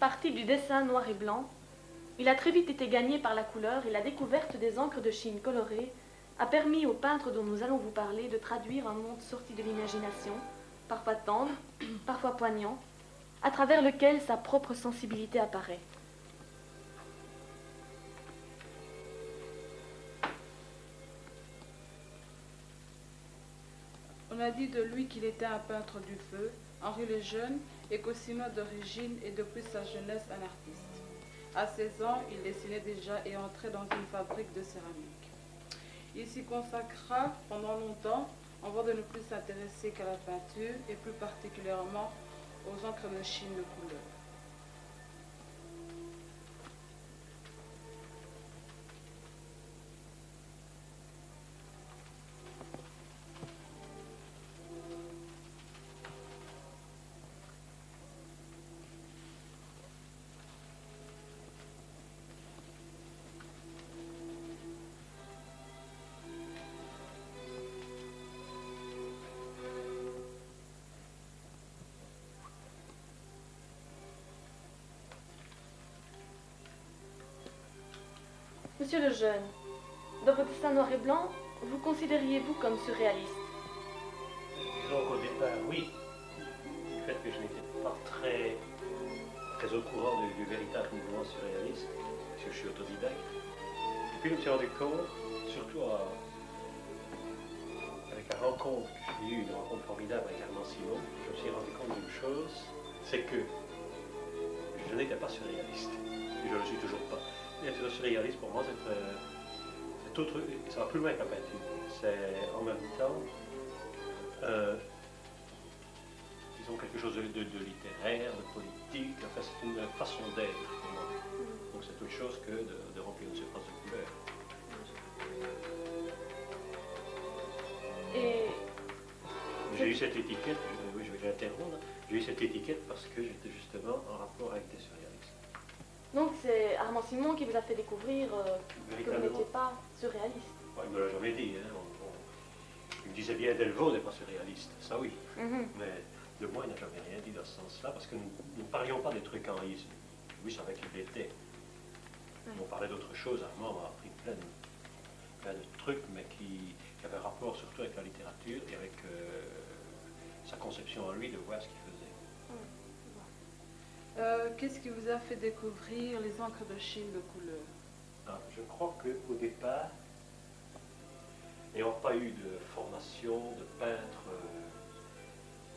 Parti du dessin noir et blanc, il a très vite été gagné par la couleur et la découverte des encres de Chine colorées a permis au peintre dont nous allons vous parler de traduire un monde sorti de l'imagination, parfois tendre, parfois poignant, à travers lequel sa propre sensibilité apparaît. On a dit de lui qu'il était un peintre du feu, Henri le Jeune, écossinois d'origine et depuis sa jeunesse un artiste. À 16 ans, il dessinait déjà et entrait dans une fabrique de céramique. Il s'y consacra pendant longtemps avant de ne plus s'intéresser qu'à la peinture et plus particulièrement aux encres de Chine de couleur. Monsieur le Jeune, dans votre dessin noir et blanc, vous considériez-vous comme surréaliste? Disons qu'au départ, oui. Du fait que je n'étais pas très au courant du véritable mouvement surréaliste, parce que je suis autodidacte. Et puis je me suis rendu compte, surtout avec la rencontre que j'ai eue, une rencontre formidable avec Armand Simon, je me suis rendu compte d'une chose, c'est que je n'étais pas surréaliste. Et je ne le suis toujours pas. Être surréaliste pour moi, c'est autre, ça va plus loin que la peinture. C'est en même temps, disons quelque chose de littéraire, de politique. Enfin, c'est une façon d'être pour moi. Donc c'est autre chose que de remplir une surface de couleur. Et J'ai eu cette étiquette, oui, je vais l'interrompre. J'ai eu cette étiquette parce que j'étais justement en rapport avec des surréalistes. donc c'est Armand Simon qui vous a fait découvrir que vous n'étiez pas surréaliste. Ouais, il me l'a jamais dit. Hein. Il me disait bien Delvaux n'est pas surréaliste, ça oui. Mais de moi, il n'a jamais rien dit dans ce sens-là parce que nous ne parlions pas des trucs en isme. Oui, ça savait qu'il l'était. On parlait d'autre chose. Armand m'a appris plein de trucs, mais qui avaient rapport surtout avec la littérature et avec sa conception en lui de voir ce qu'il faisait. Qu'est-ce qui vous a fait découvrir les encres de Chine de couleur? Je crois qu'au départ, n'ayant pas eu de formation de peintre,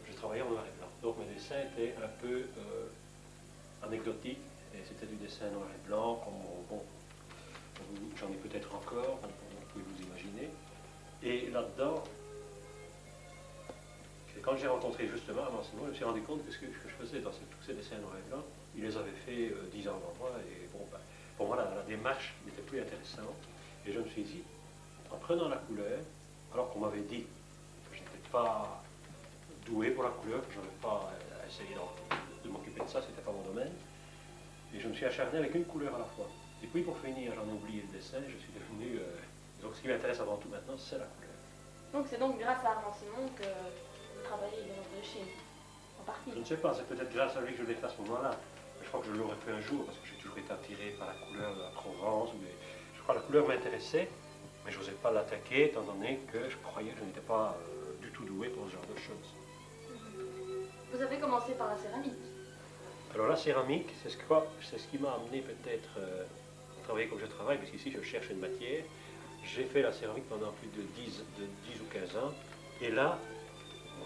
je travaillais en noir et blanc. Donc mes dessins étaient un peu anecdotiques, et c'était du dessin noir et blanc, comme j'en ai peut-être encore, vous pouvez vous imaginer. Et là-dedans, quand j'ai rencontré justement Armand Simon, je me suis rendu compte que ce que je faisais dans tous ces dessins noir et blanc, il les avait fait 10 ans avant moi, et bon, pour moi la démarche n'était plus intéressante. Et je me suis dit, en prenant la couleur, alors qu'on m'avait dit que je n'étais pas doué pour la couleur, que je n'avais pas essayé de m'occuper de ça, c'était pas mon domaine, et je me suis acharné avec une couleur à la fois. Et puis pour finir, j'en ai oublié le dessin, je suis devenu... donc ce qui m'intéresse avant tout maintenant, c'est la couleur. Donc c'est donc grâce à Armand Simon que vous travaillez les encres de Chine, en partie. Je ne sais pas, c'est peut-être grâce à lui que je l'ai fait à ce moment-là. Je crois que je l'aurais fait un jour, parce que j'ai toujours été attiré par la couleur de la Provence, mais je crois que la couleur m'intéressait, mais je n'osais pas l'attaquer, étant donné que je croyais que je n'étais pas du tout doué pour ce genre de choses. Vous avez commencé par la céramique. Alors la céramique, c'est ce qui m'a amené peut-être à travailler comme je travaille, parce qu'ici je cherche une matière. J'ai fait la céramique pendant plus de 10 ou 15 ans, et là,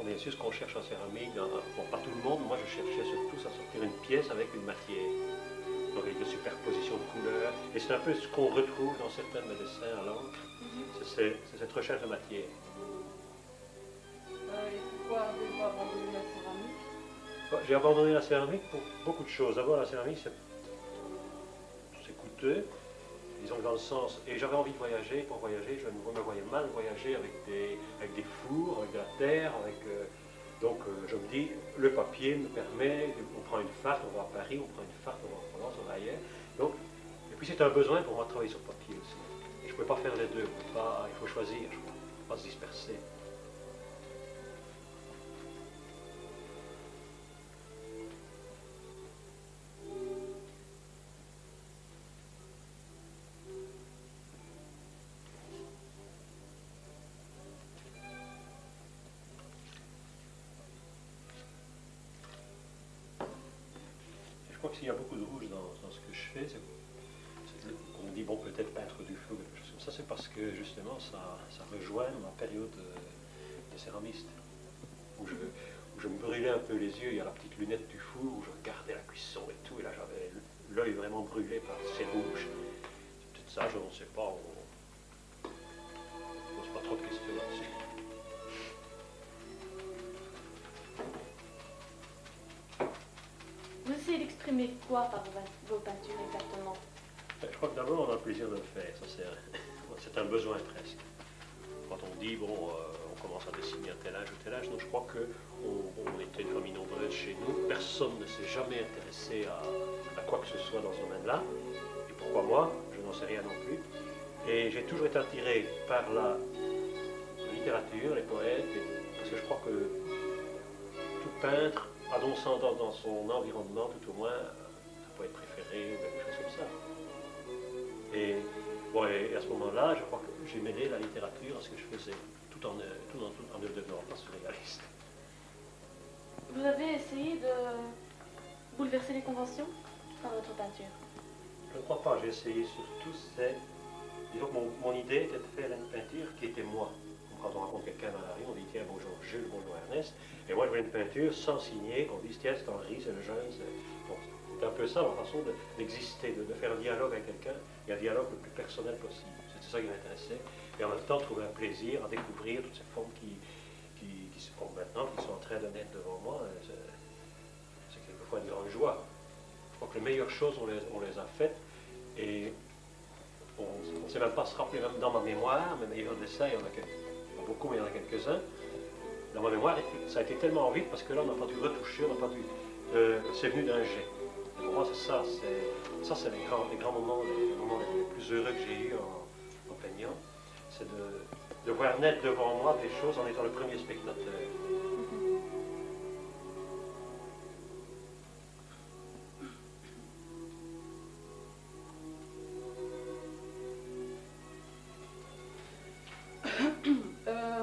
bien sûr, ce qu'on cherche en céramique, bon, pas tout le monde, moi je cherchais surtout à sortir une pièce avec une matière. Donc avec de superposition de couleurs, et c'est un peu ce qu'on retrouve dans certains de mes dessins à l'encre, c'est cette recherche de matière. Et pourquoi avez-vous abandonné la céramique? J'ai abandonné la céramique pour beaucoup de choses. D'abord, la céramique, c'est coûteux, disons que dans le sens, et j'avais envie de voyager. Pour voyager, je me voyais mal voyager avec des fours, avec de la terre, donc je me dis, le papier me permet, on prend une farce, on va à Paris, on prend une farce, on va en Provence, on va ailleurs. Donc, et puis c'est un besoin pour moi de travailler sur papier aussi. Et je ne pouvais pas faire les deux, il faut choisir, je crois, pas se disperser. crois que s'il y a beaucoup de rouge dans ce que je fais, on dit bon peut-être peintre du feu ou quelque chose comme ça, c'est parce que justement ça rejoint ma période de céramiste, où je me brûlais un peu les yeux, il y a la petite lunette du four, où je regardais la cuisson et tout, et là j'avais l'œil vraiment brûlé par ces rouges. C'est peut-être ça, je ne sais pas, on ne pose pas trop de questions là-dessus. Vous essayez d'exprimer quoi par vos peintures exactement? Je crois que d'abord on a le plaisir de le faire, ça c'est un besoin presque. Quand on dit, bon, on commence à dessiner à tel âge ou tel âge, donc je crois qu'on était une famille nombreuse chez nous, personne ne s'est jamais intéressé à quoi que ce soit dans ce domaine-là, et pourquoi moi, je n'en sais rien non plus. Et j'ai toujours été attiré par la littérature, les poètes, parce que je crois que tout peintre a donc dans son environnement, tout au moins, un poète préféré ou quelque chose comme ça. Et, bon, et à ce moment-là, je crois que j'ai mêlé la littérature à ce que je faisais, tout en ne devenant pas surréaliste. Vous avez essayé de bouleverser les conventions par votre peinture? Je ne crois pas, j'ai essayé surtout, disons que mon idée était de faire une peinture qui était moi. Quand on rencontre quelqu'un dans la rue, on dit tiens, bonjour Jules, bonjour Ernest, et moi je voulais une peinture sans signer, qu'on dise tiens, c'est Henri, c'est le jeune, bon, c'est un peu ça ma façon d'exister, de faire un dialogue avec quelqu'un, et un dialogue le plus personnel possible. C'était ça qui m'intéressait, et en même temps trouver un plaisir à découvrir toutes ces formes qui se font maintenant, qui sont en train de naître devant moi. C'est quelquefois une grande joie. Je crois que les meilleures choses, on les a faites, et on ne sait même pas se rappeler, même dans ma mémoire, mes meilleurs dessins, il y en a pas beaucoup, mais il y en a quelques-uns. Dans ma mémoire, ça a été tellement vite parce que là, on n'a pas dû retoucher, on n'a pas dû. C'est venu d'un jet. Et pour moi, c'est ça. C'est les grands moments, les moments les plus heureux que j'ai eus en peignant. C'est de voir naître devant moi des choses en étant le premier spectateur.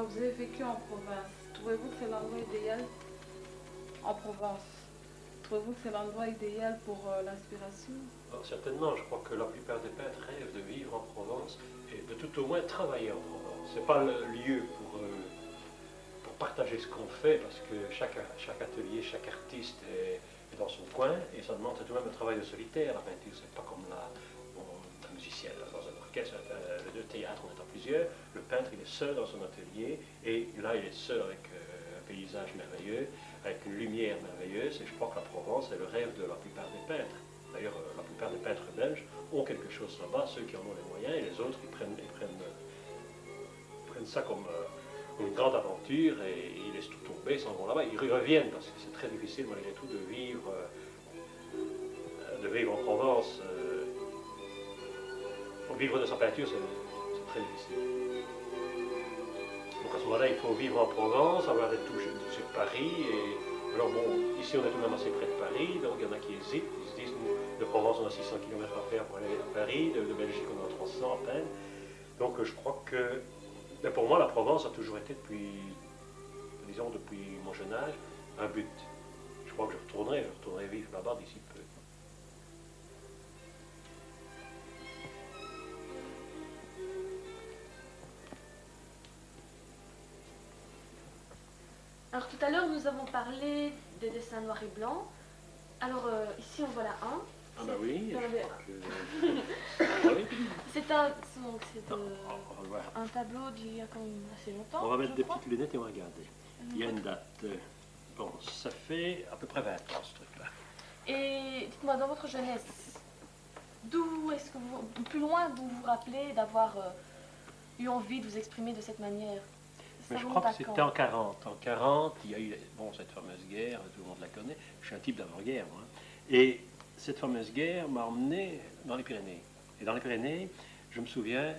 Vous avez vécu en province. Trouvez-vous que c'est l'endroit idéal en Provence? Trouvez-vous que c'est l'endroit idéal pour l'inspiration? Alors, certainement, je crois que la plupart des peintres rêvent de vivre en Provence et de tout au moins travailler en Provence. Ce n'est pas le lieu pour partager ce qu'on fait, parce que chaque atelier, chaque artiste est dans son coin, et ça demande tout de même un travail de solitaire. La peinture, c'est pas comme la musicienne dans un orchestre, le théâtre, on est à plusieurs. Le peintre, il est seul dans son atelier, et là, il est seul avec un paysage merveilleux, avec une lumière merveilleuse, et je crois que la Provence est le rêve de la plupart des peintres. D'ailleurs, la plupart des peintres belges ont quelque chose là-bas, ceux qui en ont les moyens, et les autres, ils prennent ça comme une grande aventure, et ils laissent tout tomber, ils s'en vont là-bas. Ils reviennent, parce que c'est très difficile, malgré tout, de vivre en Provence. Vivre de sa peinture, c'est très difficile. Donc à ce moment-là, il faut vivre en Provence, avoir des touches sur Paris, et alors bon, ici on est tout de même assez près de Paris, donc il y en a qui hésitent, ils se disent, de Provence on a 600 km à faire pour aller à Paris, de Belgique on a 300 à peine. Donc je crois que, mais pour moi la Provence a toujours été depuis mon jeune âge, un but. Je crois que je retournerai vivre là-bas d'ici peu. Alors tout à l'heure, nous avons parlé des dessins noirs et blancs. Alors ici, en voilà un. Ah bah oui, C'est un tableau d'il y a quand même assez longtemps. On va mettre des petites lunettes et on va regarder. Il y a une date. Bon, ça fait à peu près 20 ans ce truc-là. Et dites-moi, dans votre jeunesse, d'où est-ce que vous, plus loin, vous vous rappelez d'avoir eu envie de vous exprimer de cette manière? Mais je crois que c'était en 40. En 40, il y a eu cette fameuse guerre, tout le monde la connaît. Je suis un type d'avant-guerre, moi. Et cette fameuse guerre m'a emmené dans les Pyrénées. Et dans les Pyrénées, je me souviens,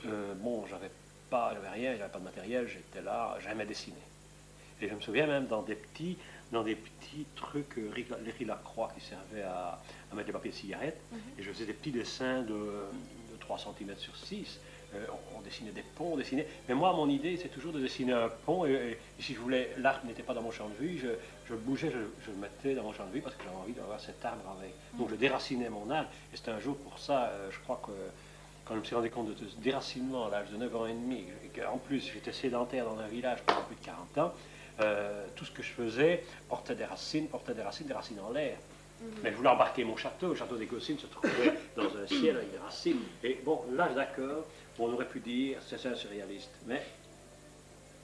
j'avais rien, j'avais pas de matériel, j'étais là, jamais dessiné. Et je me souviens même dans des petits trucs, les riz Lacroix qui servaient à mettre des papiers de cigarette. Et je faisais des petits dessins de 3 cm sur 6. On dessinait des ponts, on dessinait. Mais moi, mon idée, c'est toujours de dessiner un pont. Et si je voulais, l'arbre n'était pas dans mon champ de vue, je bougeais, je le mettais dans mon champ de vue parce que j'avais envie d'avoir cet arbre avec. Donc je déracinais mon arbre. Et c'était un jour pour ça, je crois que quand je me suis rendu compte de ce déracinement à l'âge de 9 ans et demi, et qu'en plus j'étais sédentaire dans un village pendant plus de 40 ans, tout ce que je faisais portait des racines en l'air. Mais je voulais embarquer mon château. Le château des Gossines se trouvait dans un ciel avec des racines. Et bon, là, d'accord, on aurait pu dire c'est un surréaliste. Mais,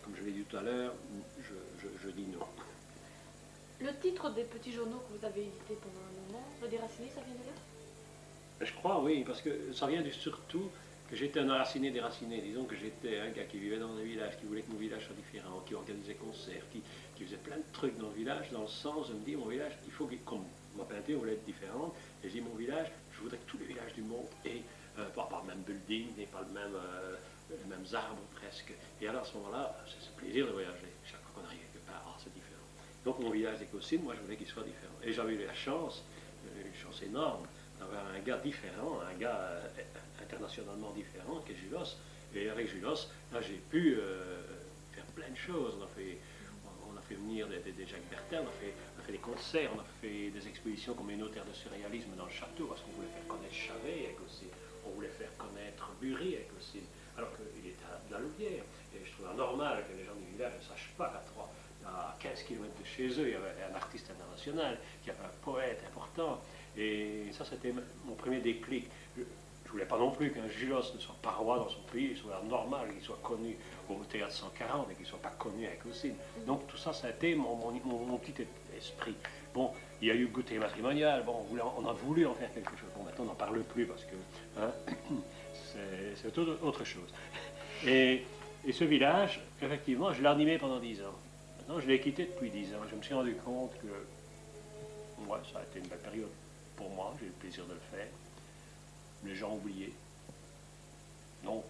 comme je l'ai dit tout à l'heure, je dis non. Le titre des petits journaux que vous avez édités pendant un moment, Le Déraciné, ça vient de là? Je crois, oui, parce que ça vient du surtout que j'étais un enraciné déraciné. Disons que j'étais un gars qui vivait dans un village, qui voulait que mon village soit différent, qui organisait concerts, qui faisait plein de trucs dans le village, dans le sens de me dire, mon village, il faut que, comme ma peinture voulait être différente, et j'ai dit, mon village, je voudrais que tous les villages du monde aient, pas le même building, n'aient pas les mêmes arbres presque. Et alors à ce moment-là, c'est ce plaisir de voyager. Chaque fois qu'on arrive quelque part, c'est différent. Donc mon village des Gossines, moi je voulais qu'il soit différent. Et j'avais eu la chance, une chance énorme, d'avoir un gars différent, un gars internationalement différent, qui est Julos. Et avec Julos, là j'ai pu faire plein de choses. On a fait venir des Jacques Bertin, on a fait des concerts, on a fait des expositions communautaires de surréalisme dans le château, parce qu'on voulait faire connaître Chavet avec Gossines, on voulait faire connaître Bury avec Gossines, alors qu'il était à la Louvière. Et je trouvais normal que les gens du village ne sachent pas à 15 km de chez eux, il y avait un artiste international, qui avait un poète important. Et ça, c'était mon premier déclic. Je ne voulais pas non plus qu'un Julos ne soit pas roi dans son pays, il soit normal, qu'il soit connu au théâtre 140 et qu'il ne soit pas connu avec Gossines. Donc tout ça, ça a été mon petit esprit. Bon, il y a eu goûter matrimonial, bon, on a voulu en faire quelque chose. Bon, maintenant, on n'en parle plus parce que hein, c'est autre chose. Et ce village, effectivement, je l'ai animé pendant 10 ans. Maintenant, je l'ai quitté depuis 10 ans. Je me suis rendu compte que ouais, ça a été une belle période pour moi, j'ai eu le plaisir de le faire. Les gens oubliés. Donc,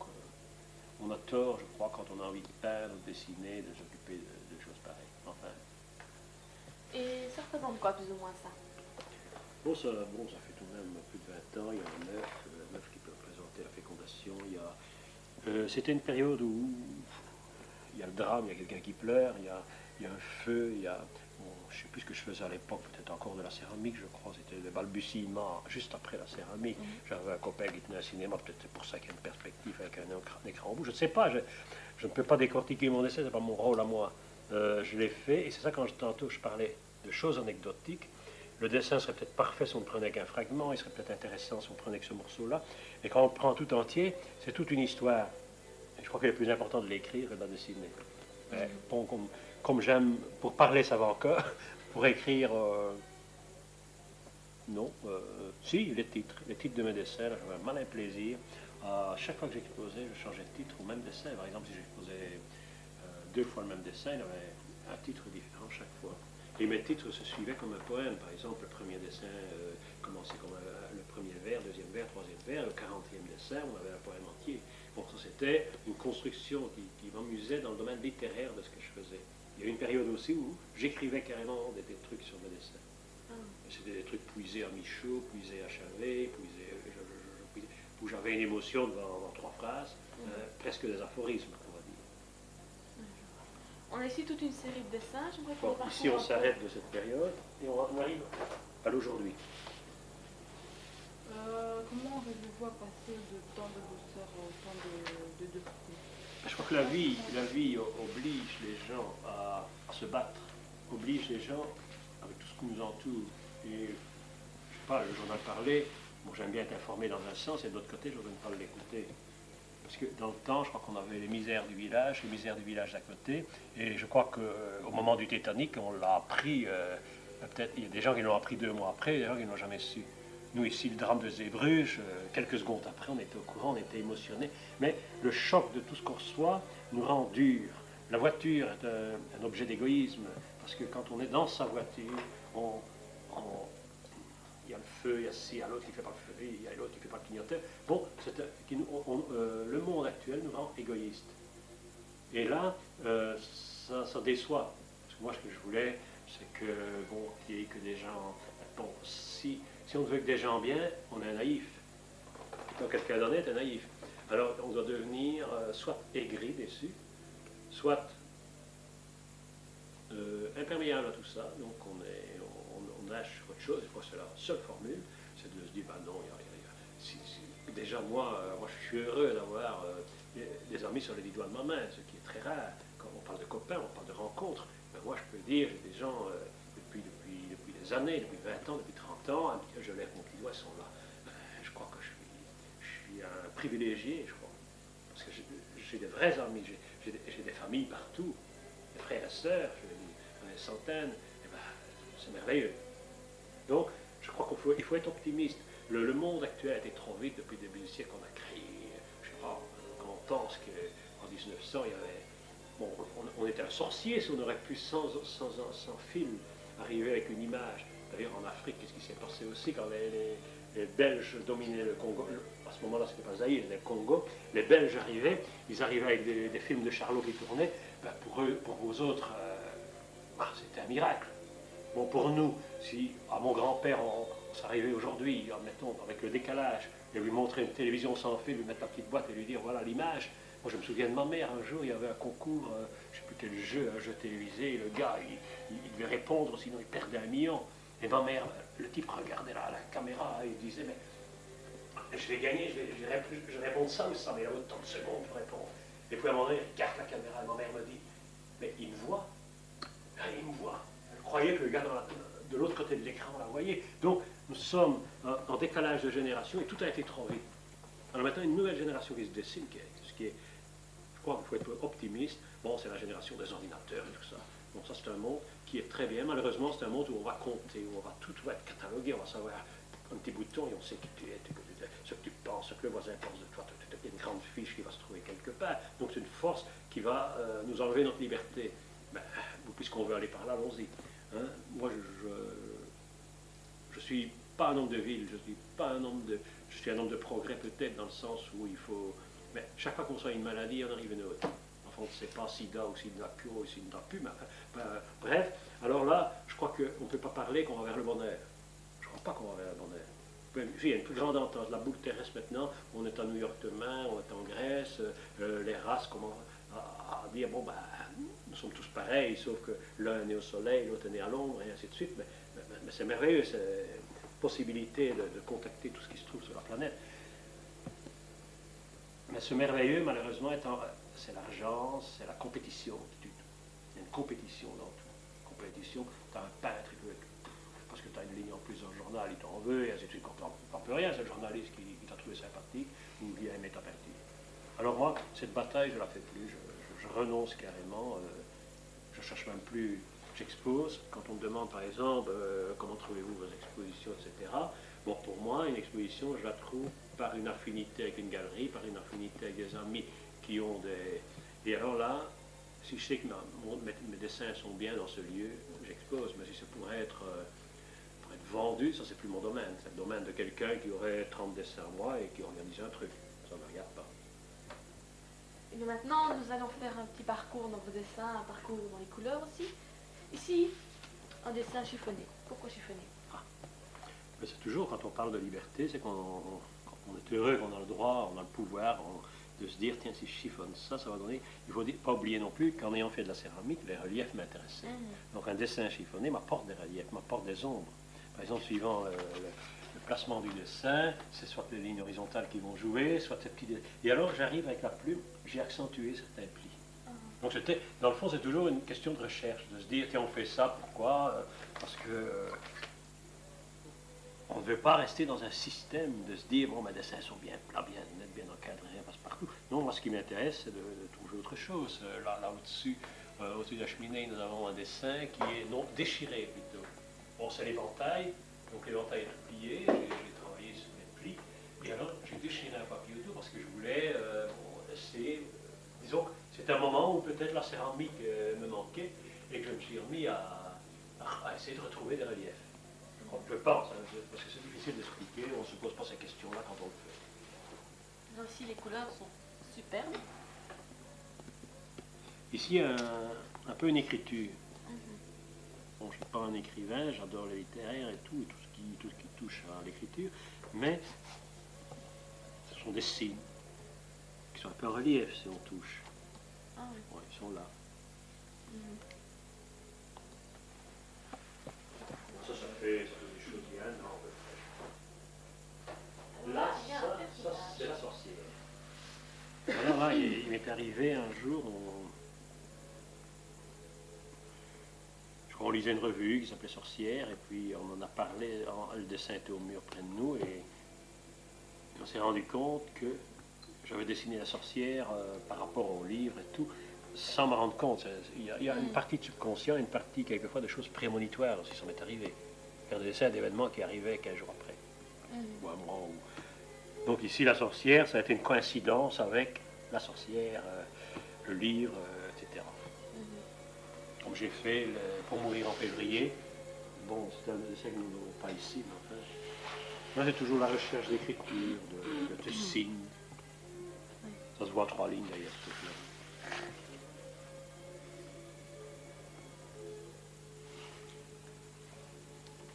on a tort, je crois, quand on a envie de peindre, de dessiner, de s'occuper de choses pareilles. Enfin. Et ça représente quoi, plus ou moins, ça? Bon, ça fait tout de même plus de 20 ans. Il y en a 9 qui peuvent présenter la fécondation. C'était une période où il y a le drame, il y a quelqu'un qui pleure, il y a un feu, il y a... je ne sais plus ce que je faisais à l'époque, peut-être encore de la céramique, je crois. C'était le balbutiement juste après la céramique. J'avais un copain qui tenait un cinéma, peut-être c'est pour ça qu'il y a une perspective avec un écran en bout. Je ne sais pas, je ne peux pas décortiquer mon essai, ce n'est pas mon rôle à moi. Je l'ai fait, et c'est ça quand tantôt je parlais de choses anecdotiques. Le dessin serait peut-être parfait si on le prenait qu'un fragment, il serait peut-être intéressant si on prenait que ce morceau-là. Et quand on le prend tout entier, c'est toute une histoire. Et je crois qu'il est plus important de l'écrire et de la dessiner. Bon, comme j'aime, pour parler ça va encore, pour écrire, non, si, les titres de mes dessins, j'avais un malin plaisir. À chaque fois que j'exposais, je changeais de titre au même dessin. Par exemple, si j'exposais 2 fois le même dessin, il y avait un titre différent chaque fois. Et mes titres se suivaient comme un poème. Par exemple, le premier dessin commençait comme le premier vers, deuxième vers, troisième vers, le 40e dessin, on avait un poème entier. Bon, ça c'était une construction qui m'amusait dans le domaine littéraire de ce que je faisais. Il y a eu une période aussi où j'écrivais carrément des trucs sur mes dessins. C'était des trucs puisés à Michaud, puisés à Chavet, où j'avais une émotion dans 3 phrases, presque des aphorismes, on va dire. On a ici toute une série de dessins. J'aimerais qu'on Bon, parcourt ici on un peu. s'arrête de cette période et on arrive à l'aujourd'hui. Comment avez-vous voir passer de temps de douceur au temps de dureté? Je crois que la vie oblige les gens à se battre, oblige les gens avec tout ce qui nous entoure. Et je sais pas, le journal parlait, bon, j'aime bien être informé dans un sens, et de l'autre côté, je ne veux pas l'écouter. Parce que dans le temps, je crois qu'on avait les misères du village d'à côté, et je crois qu'au moment du Titanic, on l'a appris, peut-être, il y a des gens qui l'ont appris 2 mois après, des gens qui ne l'ont jamais su. Nous, ici, le drame de Zeebrugge, quelques secondes après, on était au courant, on était émotionnés. Mais le choc de tout ce qu'on reçoit nous rend dur. La voiture est un objet d'égoïsme, parce que quand on est dans sa voiture, il y a le feu, il y a ci, il y a l'autre qui ne fait pas le feu, il y a l'autre qui ne fait pas le clignoteur. Bon, le monde actuel nous rend égoïstes. Et là, ça déçoit. Parce que moi, ce que je voulais, c'est que, bon, qu'il y ait que des gens... Bon, si on ne veut que des gens bien, on est naïf. Et quand quelqu'un d'honnête est naïf. Alors on doit devenir soit aigri, déçu, soit imperméable à tout ça, donc on nage sur autre chose. Je crois que c'est la seule formule, c'est de se dire, bah non, déjà moi je suis heureux d'avoir des amis sur les 10 doigts de ma main, ce qui est très rare. Quand on parle de copains, on parle de rencontres, mais moi je peux dire, j'ai des gens depuis des années, depuis 20 ans, depuis 30 ans, je lève mon petit doigt, ils sont là. Je crois que je suis un privilégié, je crois, parce que j'ai des vrais amis, j'ai des familles partout, des frères et sœurs, j'en ai des centaines, et ben, c'est merveilleux. Donc, je crois qu'il faut être optimiste. Le monde actuel a été trop vite depuis le début du siècle. On a créé, je sais pas, quand on pense qu'en 1900, il y avait. Bon, on était un sorcier si on aurait pu sans film arriver avec une image. D'ailleurs, en Afrique, qu'est-ce qui s'est passé aussi quand les Belges dominaient le Congo? À ce moment-là, c'était pas Zaïre, c'était le Congo. Les Belges arrivaient, ils arrivaient avec des films de Charlot qui tournaient. Ben, pour vous autres, c'était un miracle. Bon, pour nous, si à mon grand-père, on s'arrivait aujourd'hui, admettons, avec le décalage, et lui montrer une télévision sans fil, lui mettre la petite boîte et lui dire voilà l'image. Moi, je me souviens de ma mère, un jour, il y avait un concours, je ne sais plus quel jeu, un jeu télévisé, et le gars, il devait répondre, sinon il perdait 1 million. Et ma mère, le type regardait la caméra et il disait mais je vais gagner, je vais répondre ça ou ça, mais il a autant de secondes pour répondre. Et puis à un moment donné, il regarde la caméra et ma mère me dit mais il me voit. Il me voit. Je croyais que le gars de l'autre côté de l'écran la voyait. Donc nous sommes en décalage de génération et tout a été trop vite. Alors maintenant, une nouvelle génération qui se dessine, je crois qu'il faut être optimiste. Bon, c'est la génération des ordinateurs et tout ça. Bon, ça c'est un monde qui est très bien. Malheureusement, c'est un monde où on va compter, où tout va être catalogué, on va savoir un petit bouton et on sait qui tu es, ce que tu penses, ce que le voisin pense de toi. Il y a une grande fiche qui va se trouver quelque part. Donc c'est une force qui va nous enlever notre liberté. Ben, puisqu'on veut aller par là, allons-y. Hein? Moi, je suis pas un homme de ville, je suis un homme de progrès peut-être dans le sens où il faut. Mais chaque fois qu'on sent une maladie, il en arrive une autre. Enfin, on ne sait pas sida ou s'il n'y en a plus ou s'il n'y en a plus. Mais, bref, alors là, je crois qu'on ne peut pas parler qu'on va vers le bonheur. Je ne crois pas qu'on va vers le bonheur. Il y a une plus grande entente. La boule terrestre maintenant, on est à New York demain, on est en Grèce, les races commencent à dire bon, ben, nous sommes tous pareils, sauf que l'un est né au soleil, l'autre est né à l'ombre, et ainsi de suite. Mais c'est merveilleux, c'est une possibilité de contacter tout ce qui se trouve sur la planète. Mais ce merveilleux, malheureusement, c'est l'argent, c'est la compétition. Il y a une compétition dans tout. Une compétition, tu as un peintre, parce que tu as une ligne en plus dans le journal, il t'en veut, et ainsi de suite. On ne peut rien, c'est le journaliste qui t'a trouvé sympathique, ou il a aimé ta partie. Alors moi, cette bataille, je ne la fais plus, je renonce carrément, je ne cherche même plus, j'expose. Quand on me demande par exemple, comment trouvez-vous vos expositions, etc. Bon, pour moi, une exposition, je la trouve par une affinité avec une galerie, par une affinité avec des amis qui ont des... Et alors là, si je sais que mes dessins sont bien dans ce lieu, j'expose, mais si ça pourrait être vendu, ça c'est plus mon domaine, c'est le domaine de quelqu'un qui aurait 30 dessins à moi et qui organise un truc, ça ne me regarde pas. Et maintenant, nous allons faire un petit parcours dans vos dessins, un parcours dans les couleurs aussi. Ici, un dessin chiffonné. Pourquoi chiffonné? Mais c'est toujours, quand on parle de liberté, c'est qu'on est heureux, qu'on a le droit, on a le pouvoir de se dire, tiens, si je chiffonne ça, ça va donner... Il ne faut pas oublier non plus qu'en ayant fait de la céramique, les reliefs m'intéressaient. Donc un dessin chiffonné m'apporte des reliefs, m'apporte des ombres. Par exemple, suivant le placement du dessin, c'est soit les lignes horizontales qui vont jouer, soit ces petits... Et alors, j'arrive avec la plume, j'ai accentué certains plis. Donc dans le fond, c'est toujours une question de recherche, de se dire, tiens, on fait ça, pourquoi? Parce que on ne veut pas rester dans un système de se dire, bon, mes dessins sont bien plats, bien nets, bien encadrés, passe-partout. Non, moi, ce qui m'intéresse, c'est de trouver autre chose. Là au-dessus, au-dessus de la cheminée, nous avons un dessin qui est non déchiré plutôt. Bon, c'est l'éventail, donc l'éventail est plié, j'ai travaillé sur les plis, et alors j'ai déchiré un papier autour parce que je voulais essayer, disons, c'est un moment où peut-être la céramique me manquait, et que je me suis remis à essayer de retrouver des reliefs. Je pense, hein, parce que c'est difficile d'expliquer, on ne se pose pas ces questions-là quand on le fait. Là aussi, les couleurs sont superbes. Ici, un peu une écriture. Bon, je ne suis pas un écrivain, j'adore le littéraire et tout ce qui touche à l'écriture, mais ce sont des signes. sont un peu en relief si on touche. Ah oui. Ouais, ils sont là. Ça fait des choses qui un an. Là, ça c'est la sorcière. Alors là, il m'est arrivé un jour, je crois qu'on lisait une revue qui s'appelait Sorcière, et puis on en a parlé, le dessin était au mur près de nous, et on s'est rendu compte que j'avais dessiné la sorcière par rapport au livre et tout, sans me rendre compte. Il y a une partie de subconscient, une partie quelquefois de choses prémonitoires aussi, ça m'est arrivé. Faire des dessins d'événements qui arrivaient 15 jours après, ou un mois. Donc ici, la sorcière, ça a été une coïncidence avec la sorcière, le livre, etc. Comme j'ai fait Pour mourir en février. Bon, c'est un dessin que nous n'avons pas ici, mais enfin. Là, c'est toujours la recherche d'écriture, de signes. Ça se voit en 3 lignes d'ailleurs, ce truc-là.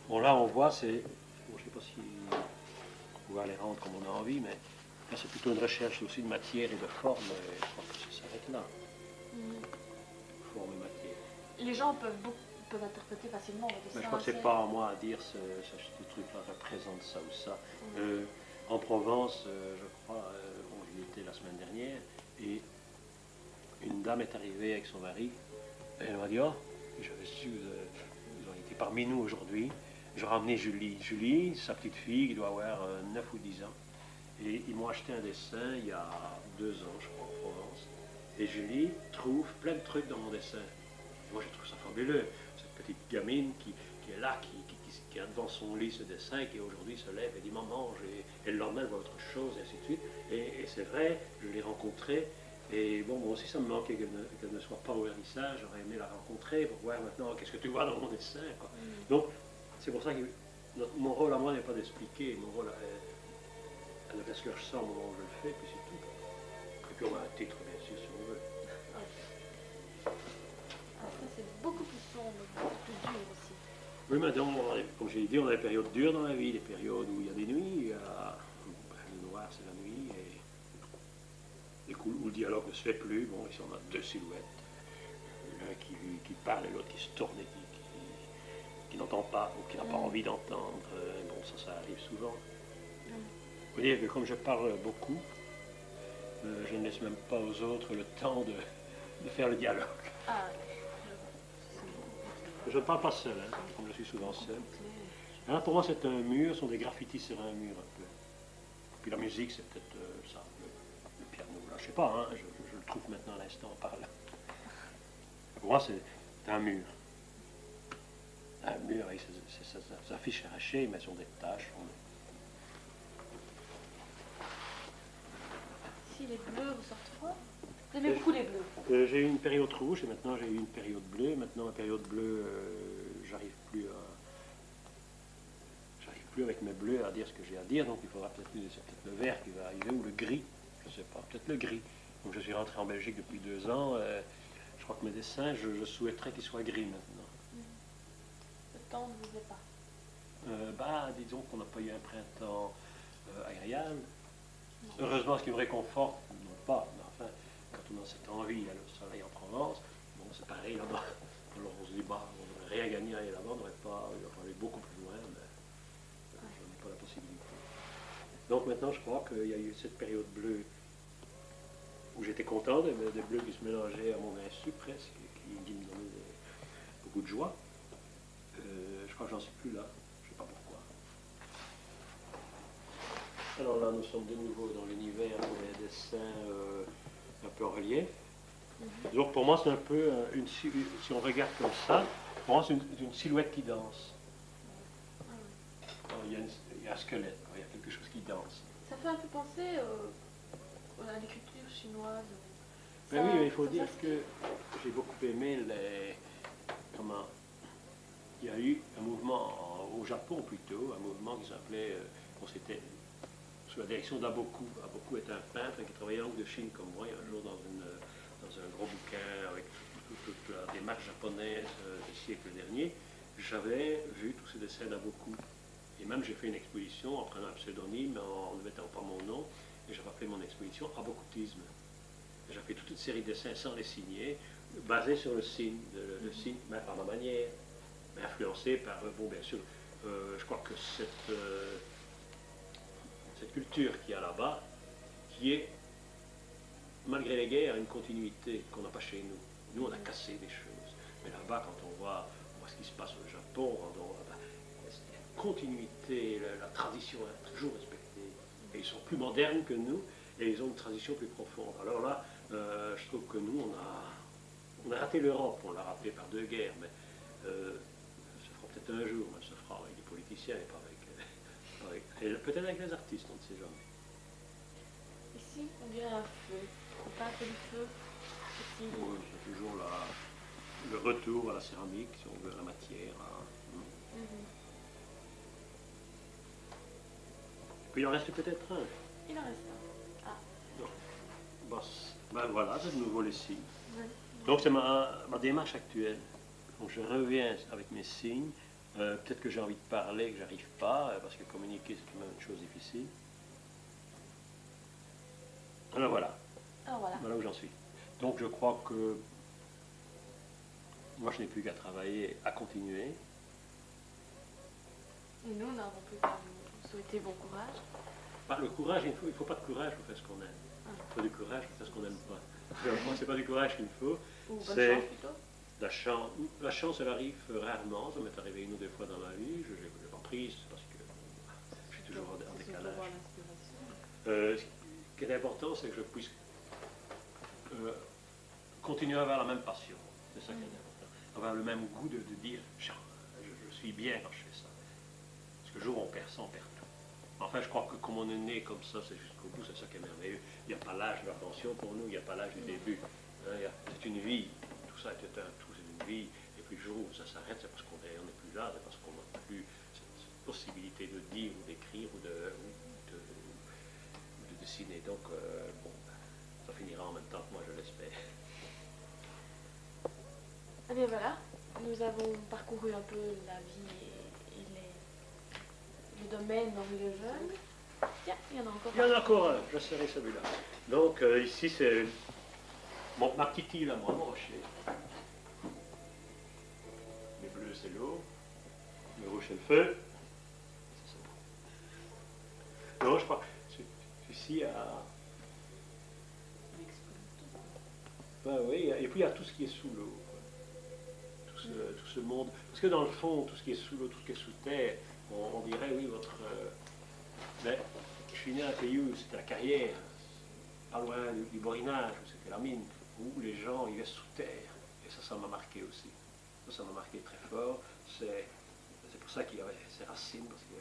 Bon, là, on voit, c'est. Bon, je ne sais pas si on va les rendre comme on a envie, mais là, c'est plutôt une recherche aussi de matière et de forme. Et je crois que ça s'arrête là. Forme et matière. Les gens peuvent interpréter facilement votre dessin. Mais je crois que c'est pas à moi à dire ce truc-là représente ça ou ça. En Provence, je crois, j'y étais la semaine dernière, et une dame est arrivée avec son mari, et elle m'a dit, oh, j'avais su, ils ont été parmi nous aujourd'hui. J'ai ramené Julie. Julie, sa petite fille, qui doit avoir 9 ou 10 ans. Et ils m'ont acheté un dessin il y a 2 ans, je crois, en Provence. Et Julie trouve plein de trucs dans mon dessin. Et moi, je trouve ça fabuleux. Cette petite gamine qui est là, qui a devant son lit ce dessin, qui aujourd'hui se lève et dit maman, et le lendemain elle voit autre chose, et ainsi de suite. Et c'est vrai, je l'ai rencontrée. Et bon, moi aussi, ça me manquait qu'elle ne soit pas au vernissage. J'aurais aimé la rencontrer pour voir maintenant qu'est-ce que tu vois dans mon dessin, quoi. Donc, c'est pour ça que mon rôle à moi n'est pas d'expliquer. Mon rôle, elle fait ce que je sens au moment où je le fais, puis c'est tout. Et puis on a un titre, bien sûr, si on veut. Ça, c'est beaucoup plus sombre, beaucoup plus dur aussi. Oui, mais donc, comme j'ai dit, on a des périodes dures dans la vie, des périodes où il y a des nuits. Le noir, c'est la nuit. Et où le dialogue ne se fait plus. Bon, ici, on a 2 silhouettes. L'un qui parle et l'autre qui se tourne et qui n'entend pas ou qui n'a pas envie d'entendre. Bon, ça arrive souvent. Vous voyez que comme je parle beaucoup, je ne laisse même pas aux autres le temps de faire le dialogue. Ah, Je ne parle pas seul, hein, comme je suis souvent seul. Alors pour moi, c'est un mur, ce sont des graffitis sur un mur un peu. Puis la musique, c'est peut-être ça, le piano. Là, je ne sais pas, hein, je le trouve maintenant à l'instant par là. Pour moi, c'est un mur. Un mur avec ses affiches arrachées, mais sur des taches. si les bleus ressortent froid. Vous aimez beaucoup les bleus? J'ai eu une période rouge et maintenant j'ai eu une période bleue. Maintenant, la période bleue, j'arrive plus avec mes bleus à dire ce que j'ai à dire. Donc il faudra peut-être le vert qui va arriver ou le gris. Je ne sais pas, peut-être le gris. Donc je suis rentré en Belgique depuis 2 ans. Je crois que mes dessins, je souhaiterais qu'ils soient gris maintenant. Le temps ne vous plaît pas? Disons qu'on n'a pas eu un printemps agréable. Non. Heureusement, ce qui me réconforte, non pas, mais enfin, quand on a cette envie, il y a le soleil en Provence, bon, c'est pareil là-bas. Alors on se dit, on n'aurait rien gagné à aller là-bas, on n'aurait pas aller beaucoup plus loin, mais je n'ai pas la possibilité. Donc maintenant, je crois qu'il y a eu cette période bleue où j'étais content des bleus qui se mélangeaient à mon insu presque, qui me donnaient beaucoup de joie. Je crois que j'en suis plus là, je ne sais pas pourquoi. Alors là, nous sommes de nouveau dans l'univers des dessins un peu en relief. Donc pour moi, c'est un peu, si on regarde comme ça, pour moi, c'est une silhouette qui danse. Alors, il y a un squelette, il y a quelque chose qui danse. Ça fait un peu penser à l'écriture chinoise. Ben oui, il faut dire que j'ai beaucoup aimé il y a eu un mouvement au Japon plutôt, un mouvement qui s'appelait, c'était sous la direction d'Aboku. Aboku est un peintre qui travaillait en Chine comme moi, un jour dans un gros bouquin avec toute la démarche japonaise du siècle dernier. J'avais vu tous ces dessins d'Aboku. Et même j'ai fait une exposition en prenant un pseudonyme, en ne mettant pas mon nom. et j'ai appelé mon exposition Abocoutisme. J'ai fait toute une série de dessins sans les signer, basés sur le signe, le signe mais par ma manière, mais influencé par, bon bien sûr, je crois que cette culture qu'il y a là-bas, qui est, malgré les guerres, une continuité qu'on n'a pas chez nous. Nous, on a cassé des choses. Mais là-bas, quand on voit ce qui se passe au Japon, la continuité, la tradition est toujours respectée. Et ils sont plus modernes que nous, et ils ont une tradition plus profonde. Alors là, je trouve que nous, on a raté l'Europe, on l'a raté par 2 guerres, mais ça se fera peut-être un jour, mais ça se fera avec les politiciens et pas et peut-être avec les artistes, on ne sait jamais. Ici, on dirait un feu. On peint un peu du feu. Ici. Oui, c'est toujours le retour à la céramique, si on veut, à la matière. Puis il en reste peut-être un. Il en reste un. Ah. Non. Ben voilà, c'est de nouveau les signes. Ouais. Donc c'est ma démarche actuelle. Donc je reviens avec mes signes. Peut-être que j'ai envie de parler, que j'arrive pas, parce que communiquer c'est quand même une chose difficile. Alors voilà. Voilà où j'en suis. Donc je crois que moi je n'ai plus qu'à travailler, à continuer. Et nous n'avons plus qu'à vous souhaiter bon courage. Bah, le courage, il ne faut pas de courage pour faire ce qu'on aime. Il faut du courage pour faire ce qu'on n'aime pas. Moi, c'est pas du courage qu'il me faut. Ou bonne c'est chance plutôt. la chance, elle arrive rarement. Ça m'est arrivé 1 ou 2 fois dans ma vie. Je l'ai pas prise parce que je suis toujours en décalage. Ce qui est important, c'est que je puisse continuer à avoir la même passion. C'est ça qui est important. Avoir le même goût de dire, je suis bien quand je fais ça. Parce que le jour où on perd ça, on perd tout. Enfin, je crois que comme on est né comme ça, c'est jusqu'au bout, c'est ça qui est merveilleux. Il n'y a pas l'âge de l'invention pour nous, il n'y a pas l'âge du début. C'est une vie, tout ça était un tout, c'est une vie. Et puis le jour où ça s'arrête, c'est parce qu'on n'est plus là, c'est parce qu'on n'a plus cette possibilité de dire ou d'écrire ou de dessiner. Donc, bon, ça finira en même temps que moi, je l'espère. Eh bien voilà, nous avons parcouru un peu la vie et le domaine d'Henri Lejeune. Tiens, il y en a encore Il y en a encore un, je serai celui-là. Donc ici c'est ma petite île à moi, mon rocher. Les bleus c'est l'eau, le rouge c'est le feu. Non, je crois que celui-ci a... Ben oui, et puis il y a tout ce qui est sous l'eau. Tout ce monde. Parce que dans le fond, tout ce qui est sous l'eau, tout ce qui est sous terre, on dirait, oui, mais je suis né à un pays où c'était la carrière, pas loin du Borinage, où c'était la mine, où les gens vivaient sous terre. Et ça m'a marqué aussi. Ça m'a marqué très fort. C'est pour ça qu'il y avait ces racines, parce que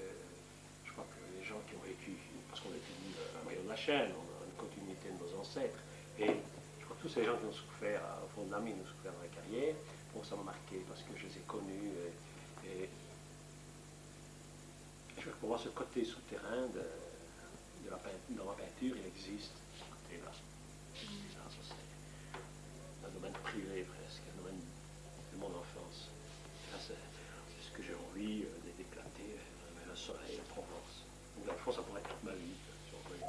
je crois que les gens qui ont vécu, parce qu'on est venu à moyen de la chaîne, on a une continuité de nos ancêtres. Et je crois que tous ces gens qui ont souffert au fond de la mine, ont souffert dans la carrière, bon, ça m'a marqué parce que je les ai connus. Et pour moi, ce côté souterrain dans ma peinture, il existe, ce côté-là. Ça, c'est un domaine privé presque, un domaine de mon enfance. Là, c'est ce que j'ai envie d'éclater, le soleil, la Provence. Donc, dans le fond, ça pourrait être toute ma vie, si on veut.